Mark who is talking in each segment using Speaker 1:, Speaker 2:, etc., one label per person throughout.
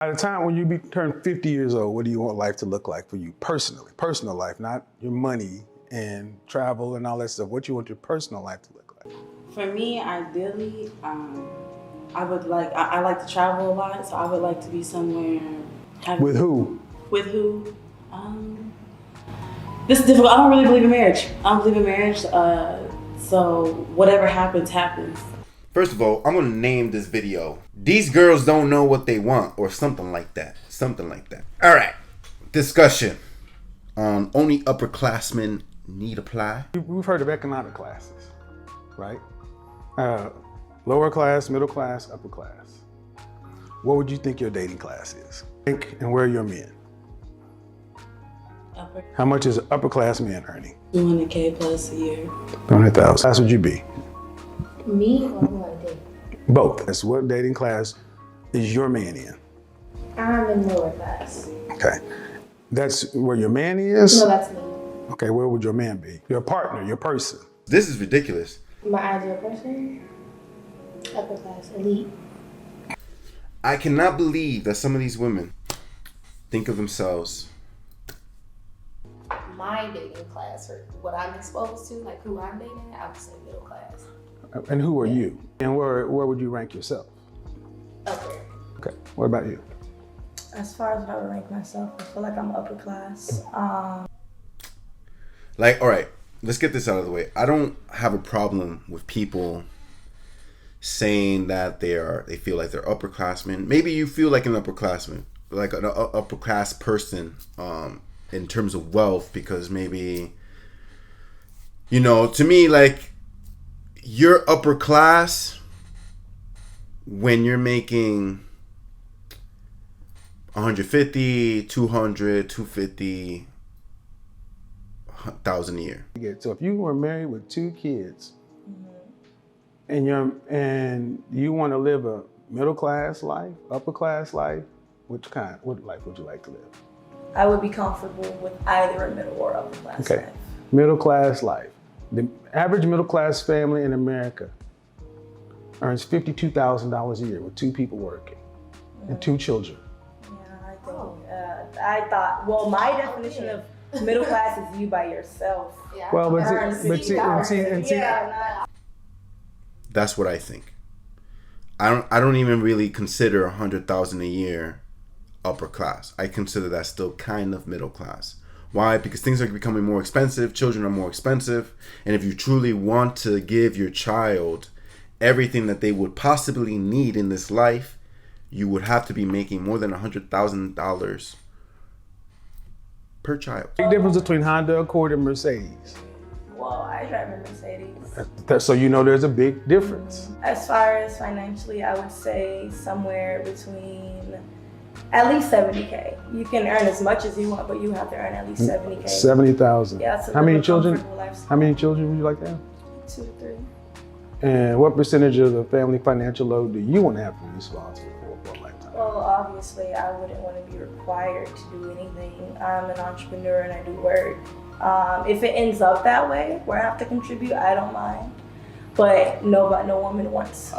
Speaker 1: By the time when you turn 50 years old, what do you want life to look like for you personally? Personal life, not your money and travel and all that stuff. What do you want your personal life to look like?
Speaker 2: For me, ideally, I would like I like to travel a lot, so I would like to be somewhere.
Speaker 1: With who?
Speaker 2: With who? This is difficult. I don't really believe in marriage. I don't believe in marriage. So whatever happens, happens.
Speaker 3: First of all, I'm going to name this video "These Girls Don't Know What They Want" or something like that. Something like that. All right. Discussion on only upperclassmen need apply.
Speaker 1: We've heard of economic classes, right? Lower class, middle class, upper class. What would you think your dating class is? And where are your men?
Speaker 2: Upper.
Speaker 1: How much is an upper class man earning?
Speaker 2: $200K plus a year.
Speaker 1: 200,000. Class would you be?
Speaker 4: Me or who I date?
Speaker 1: Both. That's what dating class is your man in?
Speaker 4: I'm in lower class.
Speaker 1: Okay. That's where your man is?
Speaker 4: No, that's me.
Speaker 1: Okay, where would your man be? Your partner, your person.
Speaker 3: This is ridiculous.
Speaker 4: My ideal person? Upper class, elite.
Speaker 3: I cannot believe that some of these women think of themselves.
Speaker 4: My dating class, or what I'm exposed to, like who I'm dating, I would say middle class.
Speaker 1: And who are you? And where would you rank yourself?
Speaker 4: Upper.
Speaker 1: Okay, what about you?
Speaker 5: As far as how I would rank myself, I feel like I'm upper class.
Speaker 3: Like, all right, let's get this out of the way. I don't have a problem with people saying that they feel like they're upperclassmen. Maybe you feel like an upperclassman, like an upper class person, in terms of wealth, because maybe, to me, like, you're upper class when you're making 150, 200, 250 thousand a year.
Speaker 1: So if you were married with 2 kids, and you want to live a middle class life, upper class life, what life would you like to live?
Speaker 5: I would be comfortable with either a middle or upper class
Speaker 1: Okay,
Speaker 5: life.
Speaker 1: middle class life. The average middle class family in America earns $52,000 a year with 2 people working and 2 children.
Speaker 5: Yeah, I thought, well, my definition of middle class is you by yourself.
Speaker 4: Yeah.
Speaker 1: Well,
Speaker 3: That's what I think. I don't even really consider 100,000 a year upper class. I consider that still kind of middle class. Why? Because things are becoming more expensive. Children are more expensive. And if you truly want to give your child everything that they would possibly need in this life, you would have to be making more than $100,000 per child.
Speaker 1: Big difference between Honda Accord and Mercedes.
Speaker 5: Well, I drive a Mercedes.
Speaker 1: So there's a big difference.
Speaker 5: As far as financially, I would say somewhere between at least 70K. You can earn as much as you want, but you have to earn at least 70K.
Speaker 1: 70,000.
Speaker 5: Yeah, so
Speaker 1: How many children?
Speaker 5: comfortable lifestyle.
Speaker 1: How many children would you like to have?
Speaker 5: 2 to 3.
Speaker 1: And what percentage of the family financial load do you want to have to be responsible for a lifetime?
Speaker 5: Well, obviously, I wouldn't want to be required to do anything. I'm an entrepreneur and I do work. If it ends up that way, where I have to contribute, I don't mind. But no woman wants.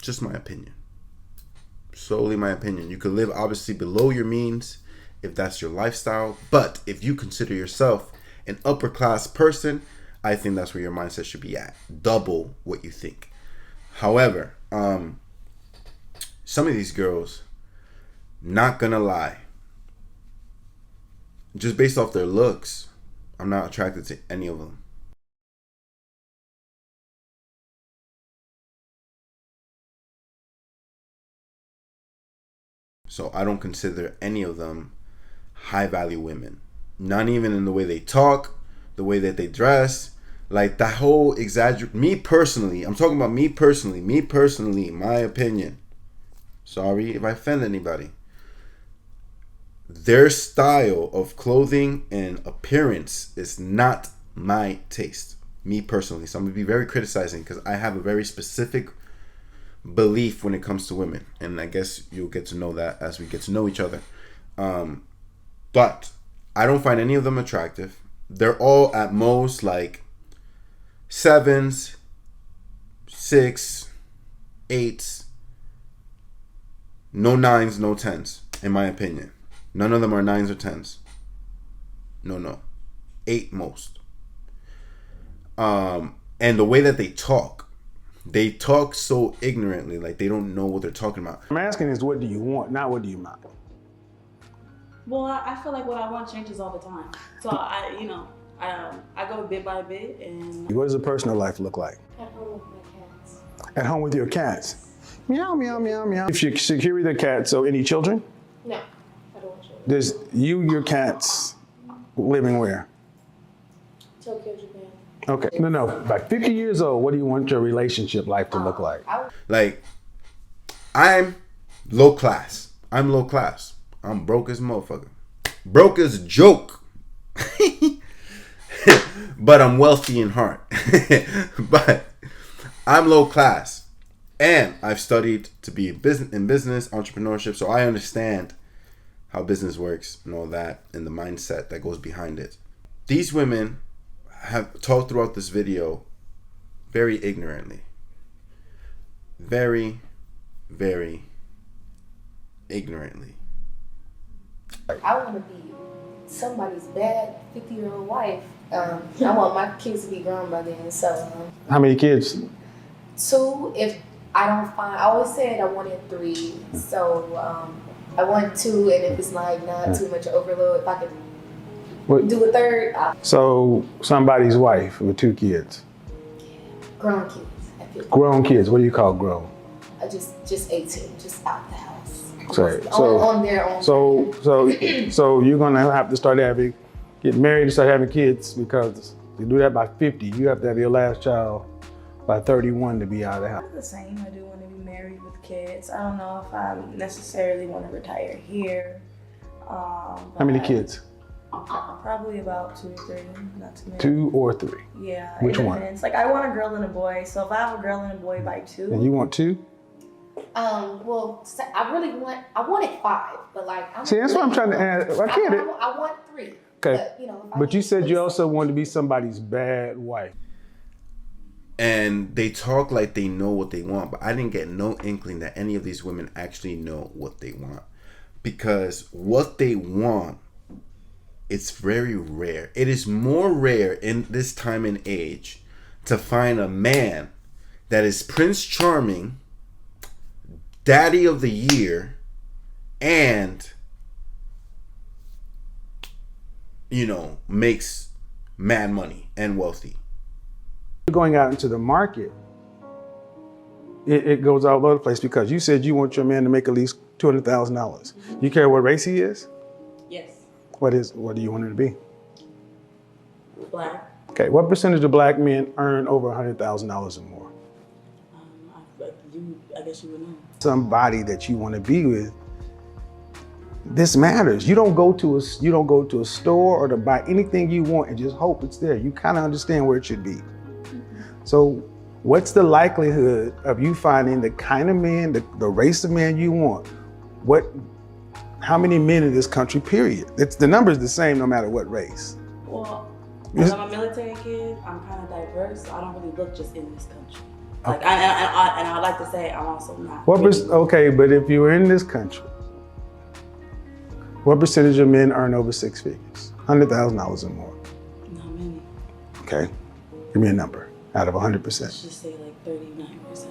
Speaker 3: Just my opinion. Solely my opinion. You could live obviously below your means if that's your lifestyle. But if you consider yourself an upper class person, I think that's where your mindset should be at. Double what you think. However, some of these girls, not gonna lie, just based off their looks, I'm not attracted to any of them. So I don't consider any of them high value women. Not even in the way they talk, the way that they dress. Like that whole me personally, I'm talking about me personally, my opinion. Sorry if I offend anybody. Their style of clothing and appearance is not my taste. Me personally. So I'm going to be very criticizing because I have a very specific belief when it comes to women. And I guess you'll get to know that as we get to know each other. But I don't find any of them attractive. They're all at most like 7s, 6, 8s, No 9s, no 10s, in my opinion. None of them are 9s or 10s. No. 8 most. And the way that they talk so ignorantly, like they don't know what they're talking about.
Speaker 1: I'm asking is, what do you want, not what do you mind?
Speaker 2: Well, I feel like what I want changes all the time. So I go bit by bit, and
Speaker 1: What does a personal life look like?
Speaker 4: At home with my cats.
Speaker 1: At home with your cats. Meow, meow, meow, meow. If you're secure with the cat, so any children?
Speaker 4: No, I don't want children.
Speaker 1: There's your cats living where?
Speaker 4: Tokyo, Japan.
Speaker 1: Okay. No. By 50 years old, what do you want your relationship life to look like?
Speaker 3: Like, I'm low class. I'm broke as a motherfucker. Broke as a joke. But I'm wealthy in heart. But I'm low class. And I've studied to be in business, entrepreneurship, so I understand how business works and all that and the mindset that goes behind it. These women have talked throughout this video very ignorantly. Very, very ignorantly.
Speaker 4: I want to be somebody's bad 50-year-old wife. I want my kids to be grown by then. So
Speaker 1: How many kids?
Speaker 4: 2, if I don't find, I always said I wanted 3. So I want 2, and if it's like not too much overload, if I could
Speaker 1: What?
Speaker 4: do a 3rd,
Speaker 1: So somebody's wife with 2 kids.
Speaker 4: grown kids. At 50.
Speaker 1: Grown kids. What do you call grown?
Speaker 4: Just 18, just out the house.
Speaker 1: Sorry.
Speaker 4: On their own.
Speaker 1: So you're gonna have to start get married and start having kids, because to do that by 50, you have to have your last child by 31 to be out of the house.
Speaker 5: The same. I do want to be married with kids. I don't know if I necessarily want to retire here.
Speaker 1: How many kids?
Speaker 5: Probably about 2 or 3, not too many.
Speaker 1: 2 or 3?
Speaker 5: Yeah.
Speaker 1: Which
Speaker 5: it
Speaker 1: one?
Speaker 5: depends. Like I want a girl and a boy. So if I have a girl and a boy by 2,
Speaker 1: And you want 2?
Speaker 4: Well, I wanted 5, but like.
Speaker 1: See, that's what I'm trying to add. I get it.
Speaker 4: I want 3.
Speaker 1: Okay.
Speaker 4: But,
Speaker 1: But you said you also wanted to be somebody's bad wife.
Speaker 3: And they talk like they know what they want, but I didn't get no inkling that any of these women actually know what they want. Because what they want, it's very rare. It is more rare in this time and age to find a man that is Prince Charming, Daddy of the Year, and makes mad money and wealthy.
Speaker 1: Going out into the market, it goes all over the place, because you said you want your man to make at least $200,000. You care what race he is?
Speaker 2: yes,
Speaker 1: What do you want him to be?
Speaker 2: black.
Speaker 1: Okay, what percentage of black men earn over $100,000 or more?
Speaker 2: I guess you would know.
Speaker 1: Somebody that you want to be with. This matters. You don't go to a store or to buy anything you want and just hope it's there. You kind of understand where it should be. So what's the likelihood of you finding the kind of man, the race of man you want? How many men in this country, period? The number is the same no matter what race.
Speaker 2: Well, as I'm a military kid, I'm kind of diverse, so I don't really look just in this country. Like, and I like to say I'm also not.
Speaker 1: Okay, but if you were in this country, what percentage of men earn over 6 figures? $100,000 or more?
Speaker 2: Not many.
Speaker 1: Okay, give me a number out of 100%.
Speaker 2: Let's just say like 39%.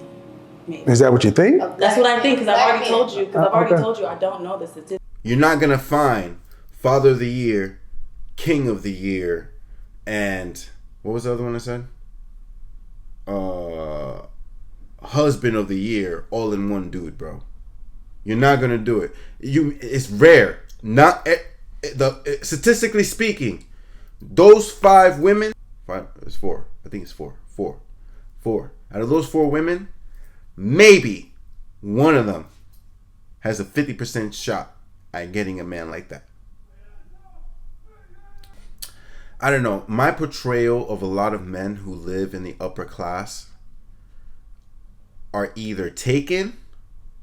Speaker 2: Maybe.
Speaker 1: Is that what you think?
Speaker 2: That's what I think, because I've already told you.
Speaker 1: Okay.
Speaker 2: I don't know the statistics.
Speaker 3: You're not gonna find Father of the Year, King of the Year, and what was the other one I said? Husband of the Year, all in one dude, bro. You're not gonna do it. It's rare. Statistically speaking, those 5 women. 5. It's 4. I think it's 4. 4. Out of those 4 women, maybe one of them has a 50% shot at getting a man like that. I don't know. My portrayal of a lot of men who live in the upper class are either taken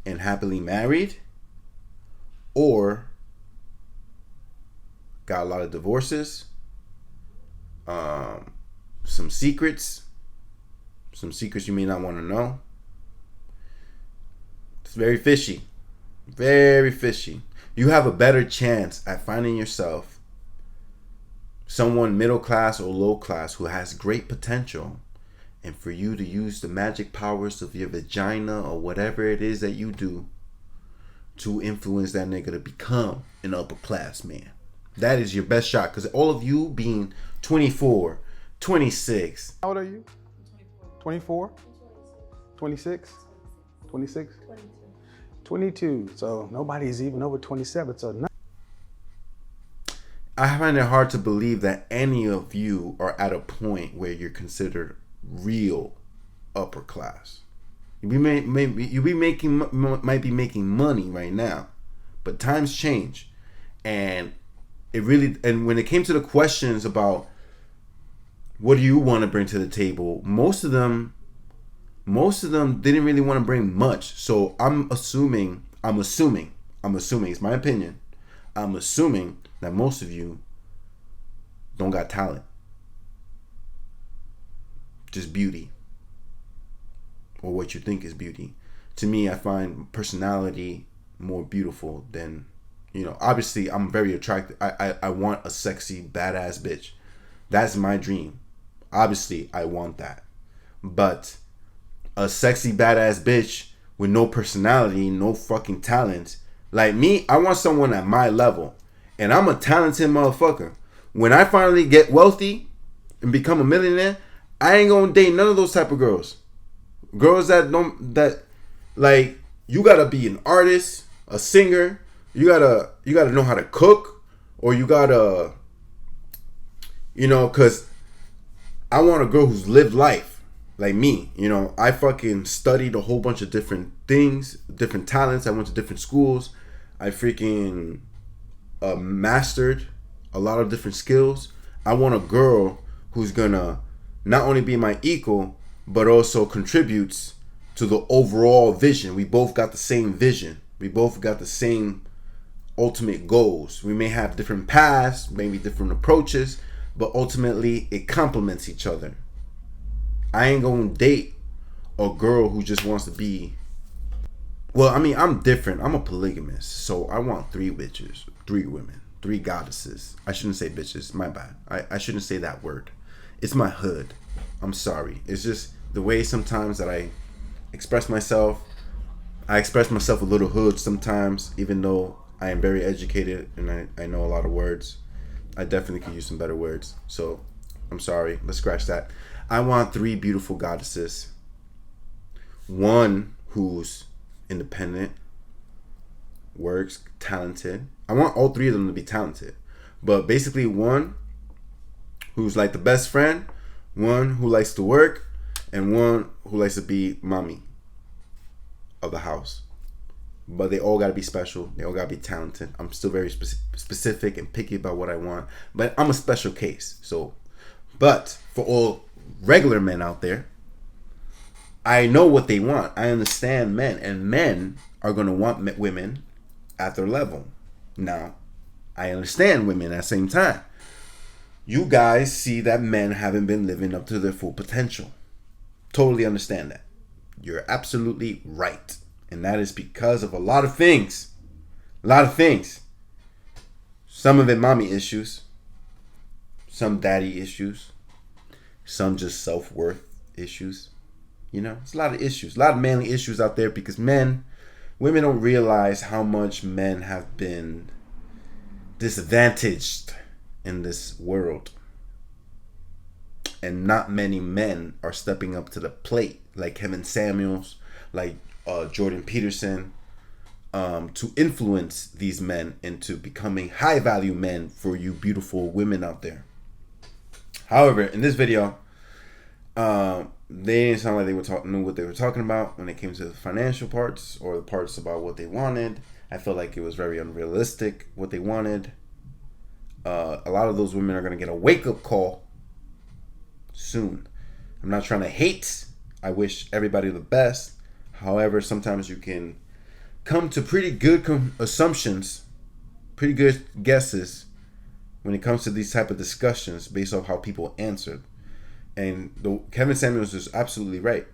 Speaker 3: and happily married, or got a lot of divorces, some secrets you may not want to know. It's very fishy. Very fishy. You have a better chance at finding yourself someone middle class or low class who has great potential, and for you to use the magic powers of your vagina or whatever it is that you do to influence that nigga to become an upper class man. That is your best shot, because all of you being 24, 26.
Speaker 1: How old are you? 24? 26? 26? 22. So nobody's even over 27. So
Speaker 3: I find it hard to believe that any of you are at a point where you're considered real upper class. You might be making money right now, but times change, and when it came to the questions about what do you want to bring to the table, most of them didn't really want to bring much. So I'm assuming, it's my opinion, I'm assuming that most of you don't got talent, just beauty, or what you think is beauty. To me, I find personality more beautiful than, obviously I'm very attracted. I want a sexy, badass bitch. That's my dream. Obviously, I want that. But a sexy, badass bitch with no personality, no fucking talent, like me, I want someone at my level. And I'm a talented motherfucker. When I finally get wealthy and become a millionaire, I ain't gonna date none of those type of girls. Girls that you gotta be an artist, a singer, you gotta know how to cook, or you gotta, cause I want a girl who's lived life like me. I fucking studied a whole bunch of different things, different talents. I went to different schools. I freaking mastered a lot of different skills. I want a girl who's gonna not only be my equal, but also contributes to the overall vision. We both got the same vision. We both got the same ultimate goals. We may have different paths, maybe different approaches, but ultimately it complements each other. I ain't gonna date a girl who just wants to be, I'm different. I'm a polygamist, so I want 3 bitches, 3 women, 3 goddesses. I shouldn't say bitches, my bad. I shouldn't say that word. It's my hood. I'm sorry. It's just the way sometimes that I express myself. I express myself a little hood sometimes, even though I am very educated and I know a lot of words. I definitely could use some better words. So I'm sorry. Let's scratch that. I want 3 beautiful goddesses. One who's independent, works, talented. I want all 3 of them to be talented. But basically one who's like the best friend, one who likes to work, and one who likes to be mommy of the house. But they all gotta be special. They all gotta be talented. I'm still very specific and picky about what I want. But I'm a special case. But for all regular men out there, I know what they want. I understand men. And men are gonna want women at their level. Now, I understand women at the same time. You guys see that men haven't been living up to their full potential. Totally understand that. You're absolutely right. And that is because of a lot of things. A lot of things. Some of it mommy issues. Some daddy issues. Some just self-worth issues. It's a lot of issues. A lot of manly issues out there because women don't realize how much men have been disadvantaged in this world. And not many men are stepping up to the plate, like Kevin Samuels, like Jordan Peterson, to influence these men into becoming high value men for you beautiful women out there. However, in this video, they didn't sound like they knew what they were talking about when it came to the financial parts or the parts about what they wanted. I felt like it was very unrealistic what they wanted. A lot of those women are going to get a wake-up call soon. I'm not trying to hate. I wish everybody the best. However, sometimes you can come to pretty good assumptions, pretty good guesses when it comes to these type of discussions based off how people answered. And Kevin Samuels is absolutely right.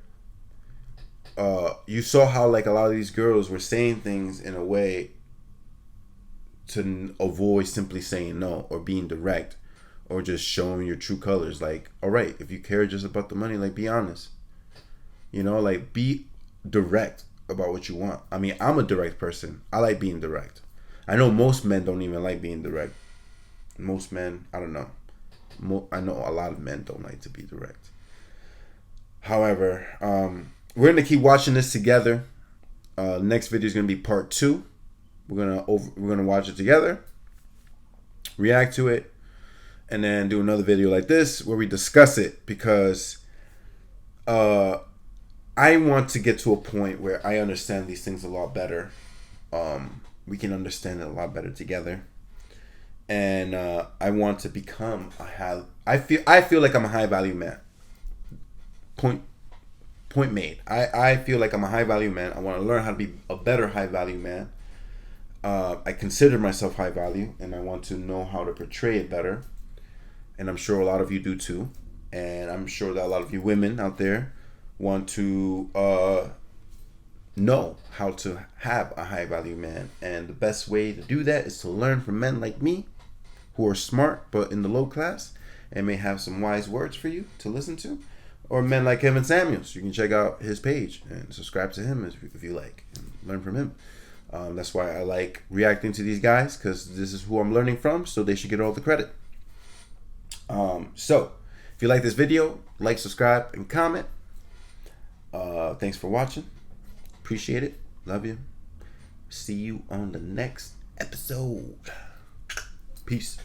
Speaker 3: you saw how like a lot of these girls were saying things in a way to avoid simply saying no or being direct or just showing your true colors. Like, all right, if you care just about the money, like, be honest. You know, like, be direct about what you want. I mean, I'm a direct person. I like being direct. I know most men don't even like being direct. Most men, I don't know. I know a lot of men don't like to be direct. However, we're gonna keep watching this together. Next video is gonna be part 2. We're gonna watch it together, react to it, and then do another video like this where we discuss it, because I want to get to a point where I understand these things a lot better. We can understand it a lot better together, and I want to become I feel like I'm a high value man. Point made. I feel like I'm a high value man. I want to learn how to be a better high value man. I consider myself high value, and I want to know how to portray it better. And I'm sure a lot of you do too. And I'm sure that a lot of you women out there want to know how to have a high value man. And the best way to do that is to learn from men like me, who are smart but in the low class and may have some wise words for you to listen to. Or men like Kevin Samuels. You can check out his page and subscribe to him if you like, and learn from him. That's why I like reacting to these guys, because this is who I'm learning from, so they should get all the credit. So, if you like this video, like, subscribe, and comment. Thanks for watching. Appreciate it. Love you. See you on the next episode. Peace.